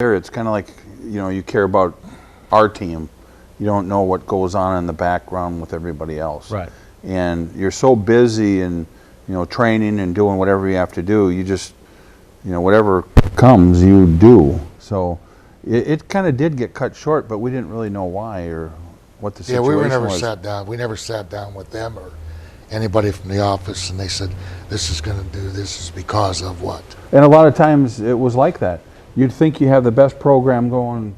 there, it's kind of like, you care about our team. You don't know what goes on in the background with everybody else. Right. And you're so busy and, training and doing whatever you have to do. You just, whatever comes, you do. So it kind of did get cut short, but we didn't really know why or what the situation was. Yeah, we never sat down. We never sat down with them or anybody from the office and they said, this is going to do, this is because of what. And a lot of times it was like that. You'd think you have the best program going,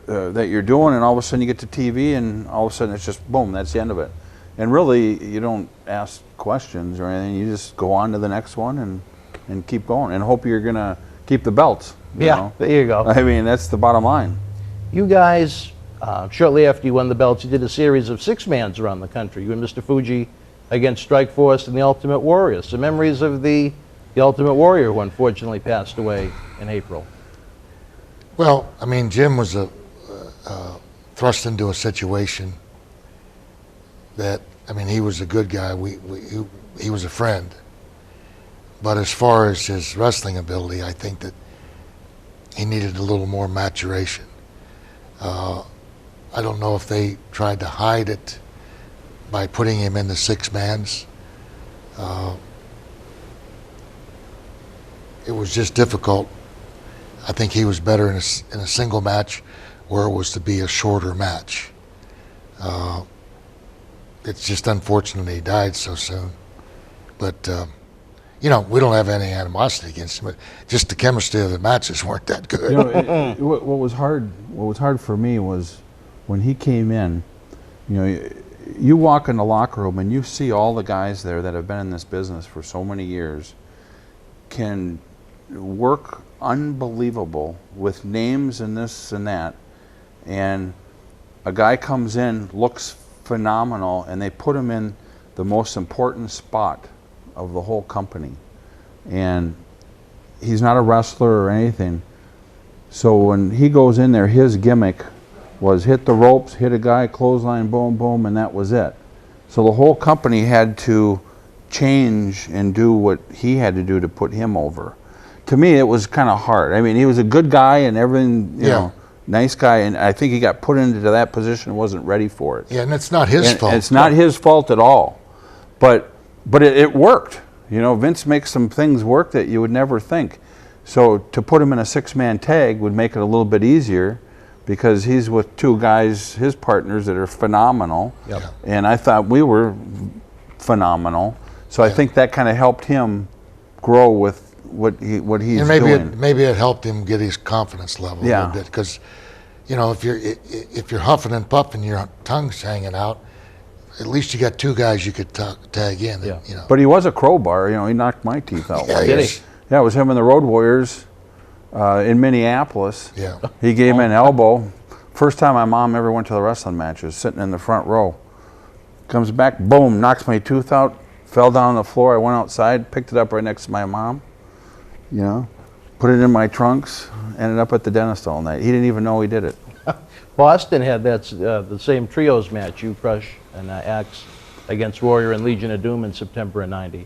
that you're doing, and all of a sudden you get to TV and all of a sudden it's just boom, that's the end of it. And really, you don't ask questions or anything. You just go on to the next one and keep going and hope you're going to keep the belts. Yeah, there you go. I mean, that's the bottom line. You guys, shortly after you won the belts, you did a series of six-mans around the country. You and Mr. Fuji against Strikeforce and the Ultimate Warrior. Some memories of the Ultimate Warrior, who unfortunately passed away in April. Well, I mean, Jim was thrust into a situation that, I mean, he was a good guy. He was a friend. But as far as his wrestling ability, I think that he needed a little more maturation. I don't know if they tried to hide it by putting him in the six-mans. It was just difficult. I think he was better in a single match where it was to be a shorter match. It's just unfortunate he died so soon. But, we don't have any animosity against him. But just the chemistry of the matches weren't that good. What was hard for me was when he came in, you walk in the locker room and you see all the guys there that have been in this business for so many years can work unbelievable with names and this and that, and a guy comes in, looks phenomenal, and they put him in the most important spot of the whole company, and he's not a wrestler or anything. So when he goes in there, his gimmick was hit the ropes, hit a guy, clothesline, boom, boom, and that was it. So the whole company had to change and do what he had to do to put him over. To me, it was kind of hard. I mean, he was a good guy and everything, nice guy, and I think he got put into that position and wasn't ready for it. Yeah, and it's not his fault. It's not his fault at all. But it worked. Vince makes some things work that you would never think. So to put him in a six-man tag would make it a little bit easier because he's with two guys, his partners, that are phenomenal. Yep. Yeah. And I thought we were phenomenal. So I think that kind of helped him grow with what he's and doing. Maybe it helped him get his confidence level a little bit because, if you're huffing and puffing, your tongue's hanging out. At least you got two guys you could tag in. Yeah. But he was a crowbar. He knocked my teeth out. Yeah, Did he? Yeah, it was him and the Road Warriors in Minneapolis. Yeah. He gave me an elbow. First time my mom ever went to the wrestling matches, sitting in the front row. Comes back, boom, knocks my tooth out, fell down on the floor. I went outside, picked it up right next to my mom. Put it in my trunks, ended up at the dentist all night. He didn't even know he did it. Boston had the same trios match, you, Crush, and Axe against Warrior and Legion of Doom in September of '90.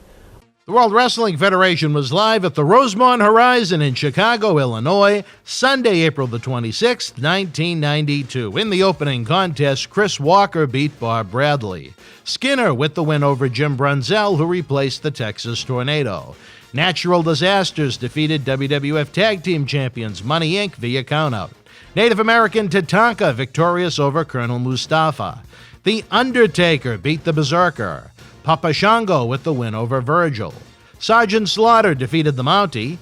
The World Wrestling Federation was live at the Rosemont Horizon in Chicago, Illinois, Sunday, April the 26th, 1992. In the opening contest, Chris Walker beat Bob Bradley. Skinner with the win over Jim Brunzell, who replaced the Texas Tornado. Natural Disasters defeated WWF Tag Team Champions Money Inc. via countout. Native American Tatanka victorious over Colonel Mustafa. The Undertaker beat the Berserker. Papa Shango with the win over Virgil. Sergeant Slaughter defeated the Mountie.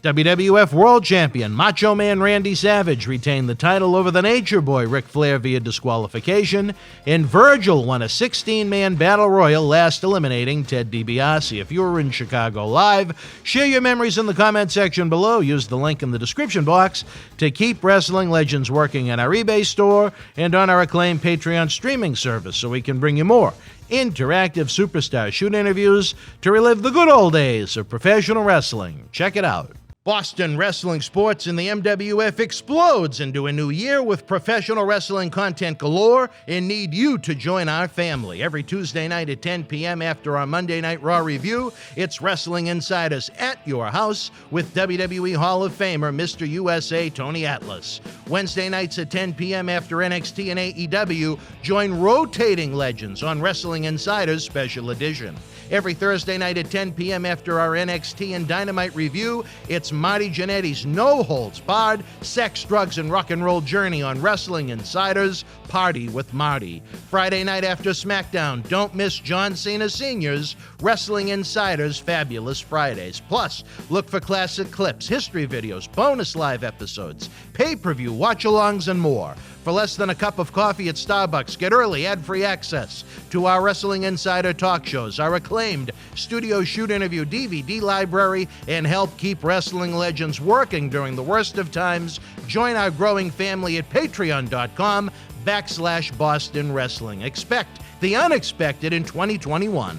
WWF World Champion Macho Man Randy Savage retained the title over the Nature Boy Ric Flair via disqualification, and Virgil won a 16-man battle royal, last eliminating Ted DiBiase. If you were in Chicago live, share your memories in the comment section below. Use the link in the description box to keep Wrestling Legends working in our eBay store and on our acclaimed Patreon streaming service so we can bring you more interactive superstar shoot interviews to relive the good old days of professional wrestling. Check it out. Boston wrestling sports in the MWF explodes into a new year with professional wrestling content galore and need you to join our family. Every Tuesday night at 10 p.m. after our Monday Night Raw review, it's Wrestling Insiders at your house with WWE Hall of Famer Mr. USA Tony Atlas. Wednesday nights at 10 p.m. after NXT and AEW, join rotating legends on Wrestling Insiders Special Edition. Every Thursday night at 10 p.m. after our NXT and Dynamite review, it's Marty Jannetty's No Holds Barred Sex, Drugs, and Rock and Roll journey on Wrestling Insiders Party with Marty. Friday night after SmackDown, don't miss John Cena Sr.'s Wrestling Insiders Fabulous Fridays. Plus, look for classic clips, history videos, bonus live episodes, pay-per-view watch-alongs, and more. For less than a cup of coffee at Starbucks, get early ad-free access to our Wrestling Insider talk shows, our acclaimed studio shoot interview DVD library, and help keep wrestling legends working during the worst of times. Join our growing family at patreon.com/Boston Wrestling. Expect the unexpected in 2021.